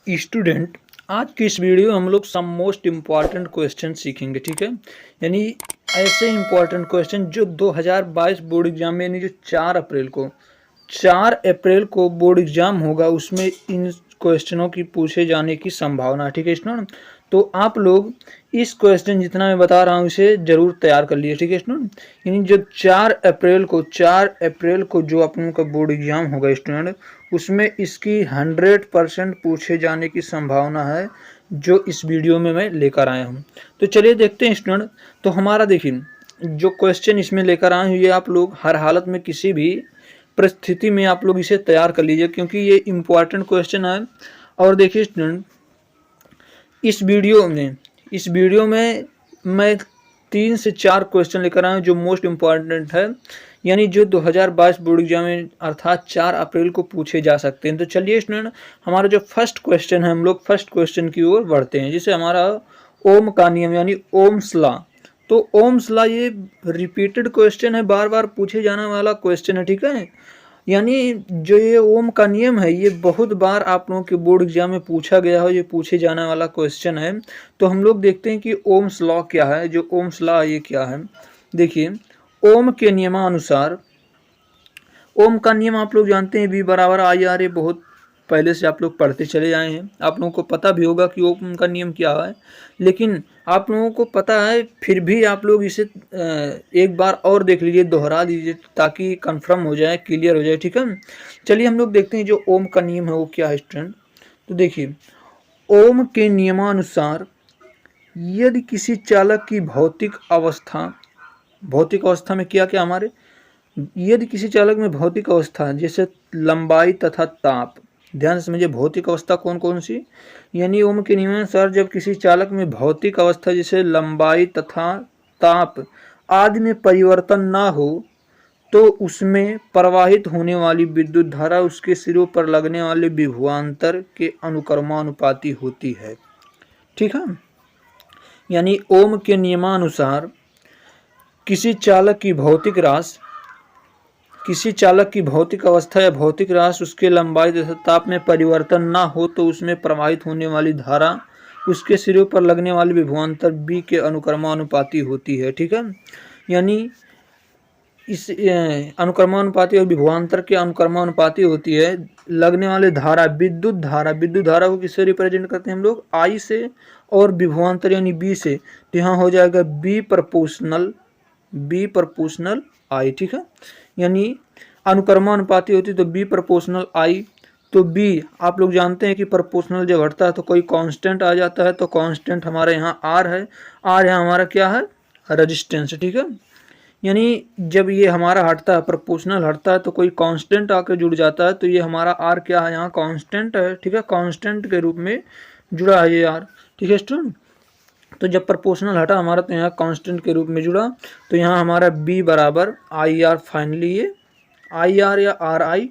Student, आज की इस वीडियो में हम लोग सम मोस्ट इम्पॉर्टेंट क्वेश्चन सीखेंगे। ठीक है, यानी ऐसे इम्पॉर्टेंट क्वेश्चन जो 2022 बोर्ड एग्जाम में, यानी जो 4 अप्रैल को बोर्ड एग्जाम होगा, उसमें इन क्वेश्चनों की पूछे जाने की संभावना है। ठीक है स्टूडेंट, तो आप लोग इस क्वेश्चन जितना मैं बता रहा हूँ इसे जरूर तैयार कर लीजिए। ठीक है स्टूडेंट, यानी जो 4 अप्रैल को जो आप लोगों का बोर्ड एग्जाम होगा स्टूडेंट, उसमें इसकी 100% पूछे जाने की संभावना है, जो इस वीडियो में मैं लेकर आया हूँ। तो चलिए देखते हैं स्टूडेंट। तो हमारा देखिए जो क्वेश्चन इसमें लेकर आए हैं, ये आप लोग हर हालत में किसी भी परिस्थिति में आप लोग इसे तैयार कर लीजिए, क्योंकि ये इम्पोर्टेंट क्वेश्चन है। और देखिए स्टूडेंट, इस वीडियो में मैं 3 से 4 क्वेश्चन लेकर आया हूँ जो मोस्ट इम्पॉर्टेंट है, यानी जो 2022 बोर्ड एग्जाम में अर्थात 4 अप्रैल को पूछे जा सकते हैं। तो चलिए स्टूडेंट, हमारा जो फर्स्ट क्वेश्चन है, हम लोग फर्स्ट क्वेश्चन की ओर बढ़ते हैं, जिसे हमारा ओम का नियम यानी ओम्स लॉ। तो ओम्स लॉ ये रिपीटेड क्वेश्चन है, बार बार पूछे जाने वाला क्वेश्चन है। ठीक है, यानी जो ये ओम का नियम है, ये बहुत बार आप लोगों के बोर्ड एग्जाम में पूछा गया है, ये पूछे जाने वाला क्वेश्चन है। तो हम लोग देखते हैं कि ओम्स लॉ क्या है। जो ओम्स लॉ ये क्या है, देखिए ओम के नियमानुसार, ओम का नियम आप लोग जानते हैं, V बराबर आई आर। ये बहुत पहले से आप लोग पढ़ते चले आए हैं, आप लोगों को पता भी होगा कि ओम का नियम क्या है, लेकिन आप लोगों को पता है फिर भी आप लोग इसे एक बार और देख लीजिए, दोहरा लीजिए, ताकि कंफर्म हो जाए, क्लियर हो जाए। ठीक है, चलिए हम लोग देखते हैं जो ओम का नियम है वो क्या है स्टूडेंट। तो देखिए ओम के नियमानुसार, यदि किसी चालक की भौतिक अवस्था में क्या क्या हमारे, यदि किसी चालक में भौतिक अवस्था जैसे लंबाई तथा ताप, ध्यान से समझिए भौतिक अवस्था कौन कौन सी, यानी ओम के नियमानुसार जब किसी चालक में भौतिक अवस्था जैसे लंबाई तथा ताप आदि में परिवर्तन ना हो, तो उसमें प्रवाहित होने वाली विद्युत धारा उसके सिरों पर लगने वाले विभवांतर के अनुक्रमानुपाती होती है। ठीक है, यानी ओम के नियमानुसार किसी चालक की भौतिक अवस्था या भौतिक राशि उसके लंबाई तथा ताप में परिवर्तन ना हो, तो उसमें प्रवाहित होने वाली धारा उसके सिरों पर लगने वाले विभवांतर B के अनुक्रमानुपाती होती है। ठीक है, यानी इस अनुक्रमानुपाती और विभवांतर के अनुक्रमानुपाती होती है। लगने वाले धारा, विद्युत धारा को किससे रिप्रेजेंट करते हैं हम लोग, I से, और विभवांतर यानी B से। तो यहाँ हो जाएगा B प्रोपोर्शनल I। ठीक है, यानी अनुक्रमानुपाती होती है तो B प्रोपोर्शनल I। तो B आप लोग जानते हैं कि प्रोपोर्शनल जब हटता है तो कोई कांस्टेंट आ जाता है, तो कांस्टेंट हमारे यहाँ R है। R यहाँ हमारा क्या है, रेजिस्टेंस। ठीक है, यानी जब ये हमारा हटता है, प्रोपोर्शनल हटता है, तो कोई कांस्टेंट आकर जुड़ जाता है, तो ये हमारा R क्या है, यहाँ कांस्टेंट है। ठीक है, कांस्टेंट के रूप में जुड़ा है ये R। ठीक है स्टूडेंट, तो जब प्रोपोर्शनल हटा हमारा तो यहाँ कांस्टेंट के रूप में जुड़ा, तो यहाँ हमारा B बराबर आई आर, फाइनली ये आई आर या आर आई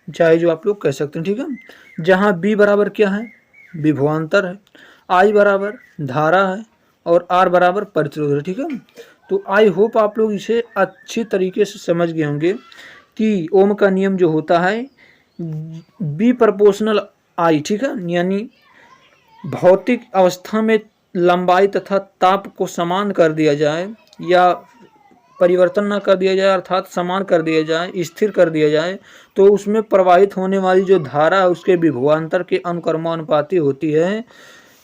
चाहे जो आप लोग कह सकते हैं। ठीक है, जहाँ B बराबर क्या है, विभवांतर है, I बराबर धारा है, और R बराबर प्रतिरोध है। ठीक है, तो आई होप आप लोग इसे अच्छी तरीके से समझ गए होंगे कि ओम का नियम जो होता है B प्रोपोर्शनल I। ठीक है, यानी भौतिक अवस्था में लंबाई तथा ताप को समान कर दिया जाए या परिवर्तन न कर दिया जाए, अर्थात समान कर दिया जाए, स्थिर कर दिया जाए, तो उसमें प्रवाहित होने वाली जो धारा है उसके विभवांतर के अनुक्रमानुपाती होती है,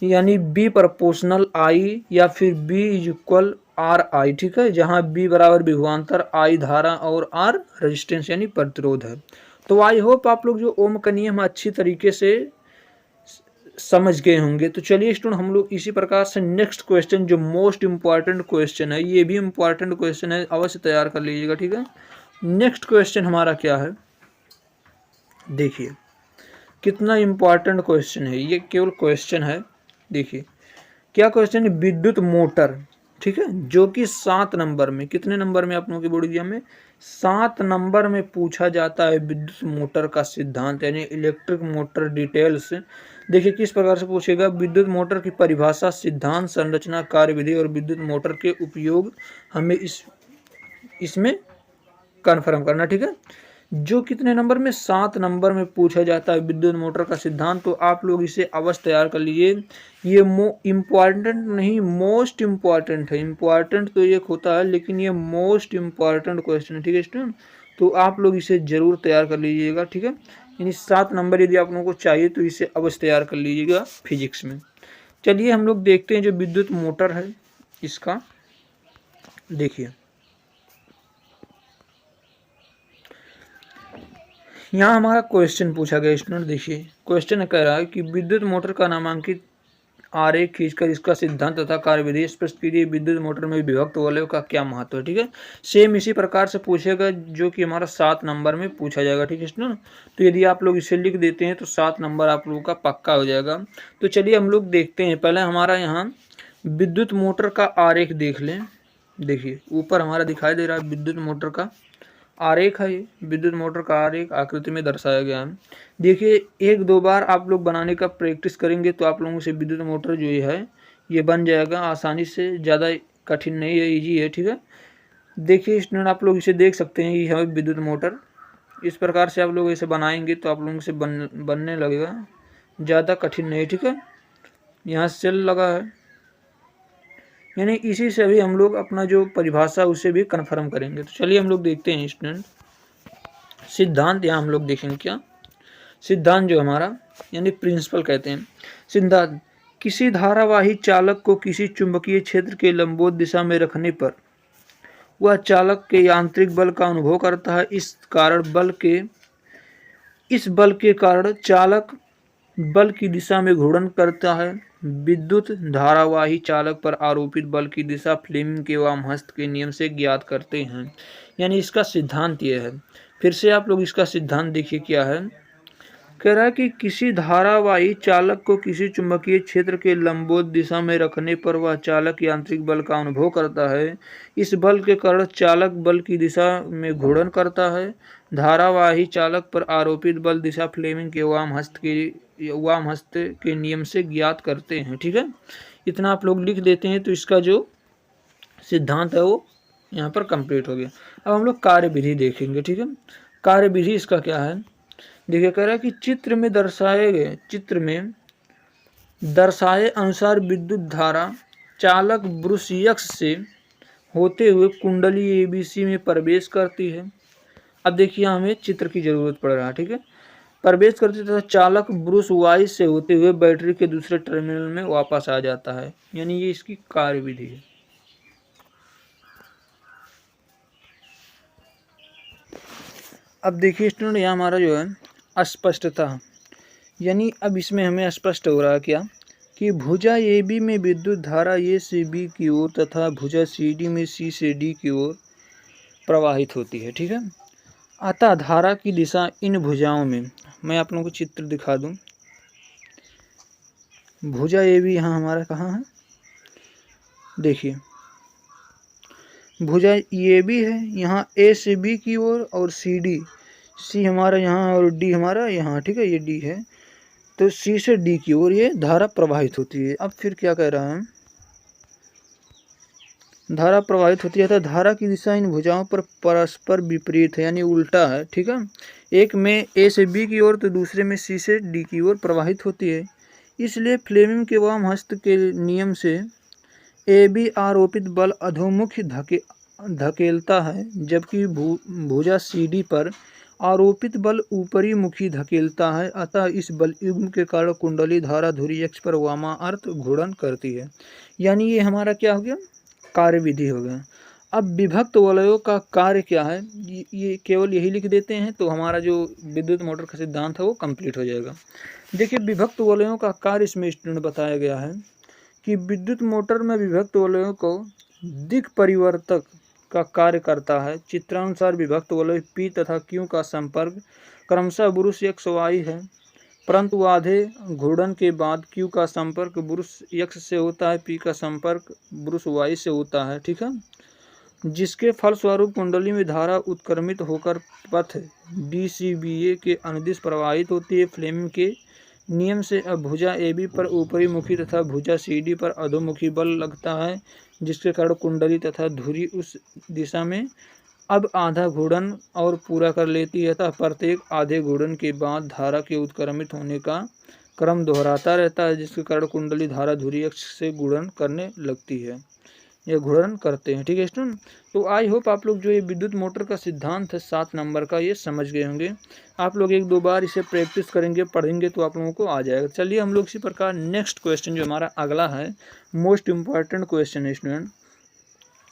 यानी B प्रोपोर्शनल I या फिर B इज इक्वल आर आई। ठीक है, जहाँ B बराबर विभवांतर, I धारा और R रेजिस्टेंस यानी प्रतिरोध है। तो आई होप आप लोग जो ओम का नियम अच्छी तरीके से समझ गए होंगे। तो चलिए स्टूडेंट, हम लोग इसी प्रकार से नेक्स्ट क्वेश्चन जो मोस्ट इम्पॉर्टेंट क्वेश्चन है, ये भी इम्पॉर्टेंट क्वेश्चन है, अवश्य तैयार कर लीजिएगा। ठीक है, नेक्स्ट क्वेश्चन हमारा क्या है, देखिए कितना इम्पॉर्टेंट क्वेश्चन है, ये केवल क्वेश्चन है। देखिए क्या क्वेश्चन है, विद्युत मोटर। ठीक है, जो कि 7 नंबर में, कितने नंबर में आप लोगों के बोर्ड एग्जाम में 7 नंबर में पूछा जाता है विद्युत मोटर का सिद्धांत, यानी इलेक्ट्रिक मोटर डिटेल्स। देखिए किस प्रकार से पूछेगा, विद्युत मोटर की परिभाषा, सिद्धांत, संरचना, कार्यविधि और विद्युत मोटर के उपयोग हमें इसमें कन्फर्म करना। ठीक है, जो कितने नंबर में 7 नंबर में पूछा जाता है विद्युत मोटर का सिद्धांत। तो आप लोग इसे अवश्य तैयार कर लीजिए। ये इम्पॉर्टेंट नहीं, मोस्ट इम्पॉर्टेंट है। इम्पॉर्टेंट तो एक होता है लेकिन ये मोस्ट इम्पॉर्टेंट क्वेश्चन है, ठीक है स्टूडेंट। तो आप लोग इसे जरूर तैयार कर लीजिएगा, ठीक है। यानी 7 नंबर यदि आप लोगों को चाहिए तो इसे अवश्य तैयार कर लीजिएगा फिजिक्स में। चलिए हम लोग देखते हैं जो विद्युत मोटर है इसका। देखिए यहाँ हमारा क्वेश्चन पूछा गया स्टूडेंट। देखिए क्वेश्चन कह रहा है कि विद्युत मोटर का नामांकित आरेख खींचकर इसका सिद्धांत तथा कार्यविधि स्पष्ट कीजिए। विद्युत मोटर में विभक्त वलयों का क्या महत्व है, ठीक है। सेम इसी प्रकार से पूछेगा जो कि हमारा 7 नंबर में पूछा जाएगा, ठीक है स्टूडेंट। तो यदि आप लोग इसे लिख देते हैं तो 7 नंबर आप लोगों का पक्का हो जाएगा। तो चलिए हम लोग देखते हैं। पहले हमारा यहाँ विद्युत मोटर का आरेख देख लें। देखिए ऊपर हमारा दिखाई दे रहा है विद्युत मोटर का आरेख है। ये विद्युत मोटर का आरेख आकृति में दर्शाया गया है। देखिए 1-2 बार आप लोग बनाने का प्रैक्टिस करेंगे तो आप लोगों से विद्युत मोटर जो है ये बन जाएगा आसानी से, ज़्यादा कठिन नहीं है, इजी है, ठीक है। देखिए स्टूडेंट आप लोग इसे देख सकते हैं, ये है विद्युत मोटर। इस प्रकार से आप लोग इसे बनाएंगे तो आप लोगों से बनने लगेगा, ज़्यादा कठिन नहीं, ठीक है। यहाँ सेल लगा है, यानी इसी से भी हम लोग अपना जो परिभाषा उसे भी कन्फर्म करेंगे। तो चलिए हम लोग देखते हैं स्टूडेंट सिद्धांत। यहाँ हम लोग देखेंगे क्या सिद्धांत जो हमारा यानी प्रिंसिपल कहते हैं। सिद्धांत: किसी धारावाही चालक को किसी चुंबकीय क्षेत्र के लंबवत दिशा में रखने पर वह चालक के यांत्रिक बल का अनुभव करता है। इस बल के कारण चालक बल की दिशा में घूर्णन करता है। विद्युत धारावाही चालक पर आरोपित बल की दिशा फ्लेमिंग के वामहस्त के नियम से ज्ञात करते हैं। यानी इसका सिद्धांत यह है। फिर से आप लोग इसका सिद्धांत देखिए क्या है। कह रहा है कि किसी धारावाही चालक को किसी चुंबकीय क्षेत्र के लंबवत दिशा में रखने पर वह चालक यांत्रिक बल का अनुभव करता है। इस बल के कारण चालक बल की दिशा में घूर्णन करता है। धारावाही चालक पर आरोपित बल दिशा फ्लेमिंग के वामहस्त के नियम से ज्ञात करते हैं, ठीक है। इतना आप लोग लिख देते हैं तो इसका जो सिद्धांत है वो यहाँ पर कंप्लीट हो गया। अब हम लोग कार्यविधि देखेंगे, ठीक है। कार्यविधि इसका क्या है। देखिए कह रहा है कि चित्र में दर्शाए अनुसार विद्युत धारा चालक ब्रश यक्ष से होते हुए कुंडली ABC में प्रवेश करती है। अब देखिए हमें चित्र की जरूरत पड़ रहा है, ठीक है। प्रवेश करते तथा चालक ब्रश Y से होते हुए बैटरी के दूसरे टर्मिनल में वापस आ जाता है। यानी ये इसकी कार्यविधि है। अब देखिए स्टूडेंट यहाँ हमारा जो है अस्पष्टता, यानी अब इसमें हमें स्पष्ट हो रहा है क्या कि भुजा AB में विद्युत धारा A से B की ओर तथा भुजा CD में C से D की ओर प्रवाहित होती है, ठीक है। अतः धारा की दिशा इन भुजाओं में, मैं आप लोगों को चित्र दिखा दूं। भुजा AB यहाँ हमारा कहाँ है, देखिए भुजा AB है यहाँ A से B की ओर और C हमारा यहाँ और D हमारा यहाँ, ठीक है। ये D है तो C से D की ओर ये धारा प्रवाहित होती है। अब फिर क्या कह रहा है, धारा प्रवाहित होती है तो धारा की दिशा इन भुजाओं पर परस्पर विपरीत है, यानी उल्टा है, ठीक है। एक में A से B की ओर तो दूसरे में C से D की ओर प्रवाहित होती है। इसलिए फ्लेमिंग के वामहस्त के नियम से AB आरोपित बल अधोमुखी धकेलता है, जबकि भुजा CD पर आरोपित बल ऊपरी मुखी धकेलता है। अतः इस बल युग्म के कारण कुंडली धारा धुरी अक्ष पर वामावर्त घूर्णन करती है। यानी ये हमारा क्या हो गया, कार्यविधि हो गया। अब विभक्त वलयों का कार्य क्या है, ये केवल यही लिख देते हैं तो हमारा जो विद्युत मोटर का सिद्धांत है वो कंप्लीट हो जाएगा। देखिए विभक्त वलयों का कार्य इसमें स्टूडेंट बताया गया है कि विद्युत मोटर में विभक्त वलयों को दिक् परिवर्तक का कार्य करता है। चित्रानुसार विभक्त वलय P तथा Q का संपर्क क्रमशः ब्रश X Y है, परंतु आधे घूर्णन के बाद Q का संपर्क ब्रश X से होता है, P का संपर्क ब्रश Y से होता है, ठीक है। जिसके फलस्वरूप कुंडली में धारा उत्क्रमित होकर पथ DCBA के अनुदिश प्रवाहित होती है। फ्लेमिंग के नियम से अब भुजा AB पर ऊपरी मुखी तथा भुजा CD पर अधोमुखी बल लगता है, जिसके कारण कुंडली तथा धुरी उस दिशा में अब आधा घूर्णन और पूरा कर लेती है तथा प्रत्येक आधे घूर्णन के बाद धारा के उत्क्रमित होने का क्रम दोहराता रहता है, जिसके कारण कुंडली धारा धुरी अक्ष से घूर्णन करने लगती है या घूर्णन करते हैं। ठीक है स्टूडेंट, तो आई होप आप लोग जो ये विद्युत मोटर का सिद्धांत है 7 नंबर का, ये समझ गए होंगे। आप लोग 1-2 बार इसे प्रैक्टिस करेंगे, पढ़ेंगे तो आप लोगों को आ जाएगा। चलिए हम लोग इसी प्रकार नेक्स्ट क्वेश्चन जो हमारा अगला है, मोस्ट इम्पॉर्टेंट क्वेश्चन है स्टूडेंट,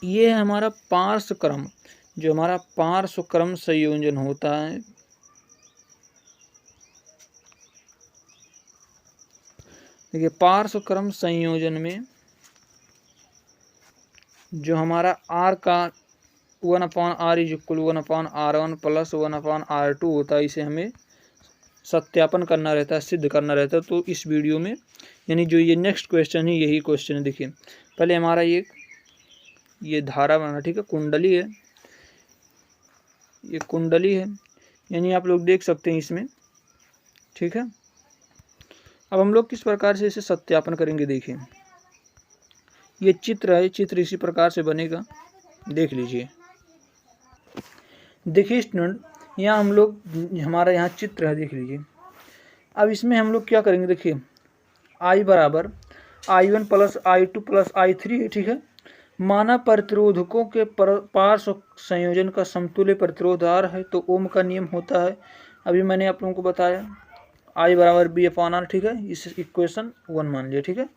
ये है हमारा पार्श्व क्रम। जो हमारा पार्श्व क्रम संयोजन होता है, देखिए पार्श्व क्रम संयोजन में जो हमारा r का 1/r is equal 1/r1 plus 1/r2 होता है, इसे हमें सत्यापन करना रहता है, सिद्ध करना रहता है। तो इस वीडियो में यानी जो ये नेक्स्ट क्वेश्चन है यही क्वेश्चन है। देखिए पहले हमारा ये धारा बना, ठीक है, कुंडली है, ये कुंडली है, यानी आप लोग देख सकते हैं इसमें, ठीक है। अब हम लोग किस प्रकार से इसे सत्यापन करेंगे, देखिए ये चित्र है, चित्र इसी प्रकार से बनेगा, देख लीजिए। देखिए स्टूडेंट, यहाँ हम लोग, हमारा यहाँ चित्र है, देख लीजिए। अब इसमें हम लोग क्या करेंगे, देखिए I बराबर I1 plus I2 plus I3 है, ठीक है। माना प्रतिरोधकों के पार्श्व संयोजन का समतुल्य प्रतिरोध R है, तो ओम का नियम होता है, अभी मैंने आप लोगों को बताया, I बराबर B/R, ठीक है। इस इक्वेशन 1 मान लिया, ठीक है,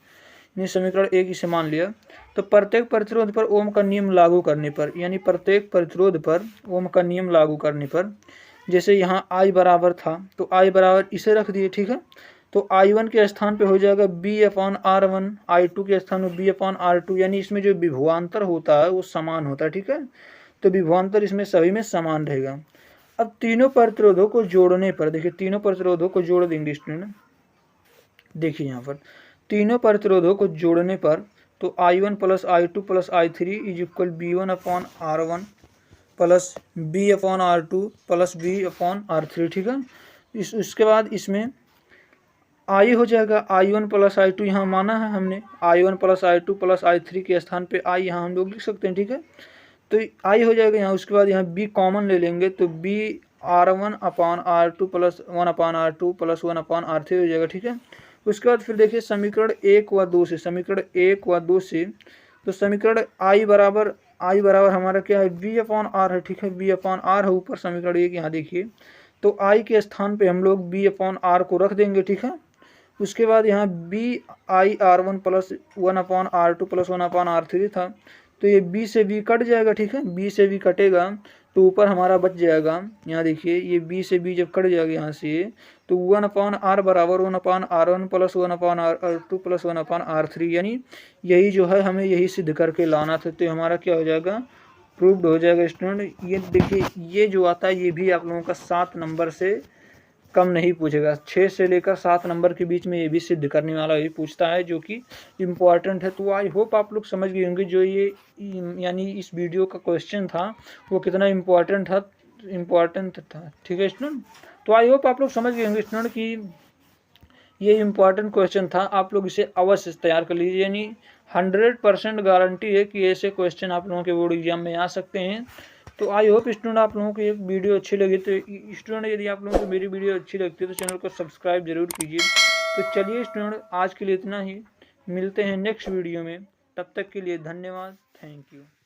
यानी समीकरण 1 इसे मान लिया। तो प्रत्येक प्रतिरोध पर ओम का नियम लागू करने पर, यानी प्रत्येक प्रतिरोध पर ओम का नियम लागू करने पर, जैसे यहाँ I बराबर था तो I बराबर इसे रख दिए, ठीक है। तो I1 के स्थान पे हो जाएगा B/R1, I2 के स्थान में B/R2, यानी इसमें जो विभवांतर होता है वो समान होता है, ठीक है। तो विभवांतर इसमें सभी में समान रहेगा। अब तीनों प्रतिरोधों को जोड़ने पर, देखिए तीनों प्रतिरोधों को जोड़ देंगे स्टूडेंट, देखिए यहाँ पर तीनों प्रतिरोधों को जोड़ने पर तो I1 plus I2 plus I3 is equal B1/R1 plus B/R2 plus B/R3, ठीक है। इसके बाद इसमें I हो जाएगा I1 प्लस I2, यहाँ माना है हमने I1 plus I2 plus I3 के स्थान पे I यहाँ हम लोग लिख सकते हैं, ठीक है। तो I हो जाएगा यहाँ, उसके बाद यहाँ B कॉमन ले लेंगे तो B/R1/R2 plus 1/R2 plus 1/R3 हो जाएगा, ठीक है। उसके बाद फिर देखिए समीकरण 1 व 2 से, समीकरण 1 व 2 से, तो समीकरण I बराबर हमारा क्या है, B/R है, ठीक है, B/R है ऊपर समीकरण 1, यहाँ देखिए। तो I के स्थान पे हम लोग B/R को रख देंगे, ठीक है। उसके बाद यहाँ B/R1 plus 1/R2 plus 1/R3 था, तो ये B से B कट जाएगा, ठीक है। B से B कटेगा तो ऊपर हमारा बच जाएगा, यहाँ देखिए ये B से B जब कट जाएगा यहाँ से, तो 1/R बराबर 1/R1 plus 1/R2 plus 1/R3, यानी यही जो है हमें यही सिद्ध करके लाना था। तो हमारा क्या हो जाएगा, प्रूव्ड हो जाएगा स्टूडेंट। ये देखिए ये जो आता है ये भी आप लोगों का 7 नंबर से कम नहीं पूछेगा, 6 से लेकर 7 नंबर के बीच में ये भी सिद्ध करने वाला ही पूछता है, जो कि इम्पॉर्टेंट है। तो आई होप आप लोग समझ गए होंगे जो ये यानी इस वीडियो का क्वेश्चन था वो कितना इम्पॉर्टेंट था, ठीक है स्टूडेंट। तो आई होप आप लोग समझ गए होंगे स्टूडेंट कि ये इम्पॉर्टेंट क्वेश्चन था, आप लोग इसे अवश्य तैयार कर लीजिए, यानी 100% गारंटी है कि ऐसे क्वेश्चन आप लोगों के बोर्ड एग्जाम में आ सकते हैं। तो आई होप स्टूडेंट आप लोगों को ये वीडियो अच्छी लगी, तो स्टूडेंट यदि आप लोगों को मेरी वीडियो अच्छी लगती है तो चैनल को सब्सक्राइब जरूर कीजिए। तो चलिए स्टूडेंट आज के लिए इतना ही, मिलते हैं नेक्स्ट वीडियो में, तब तक के लिए धन्यवाद, थैंक यू।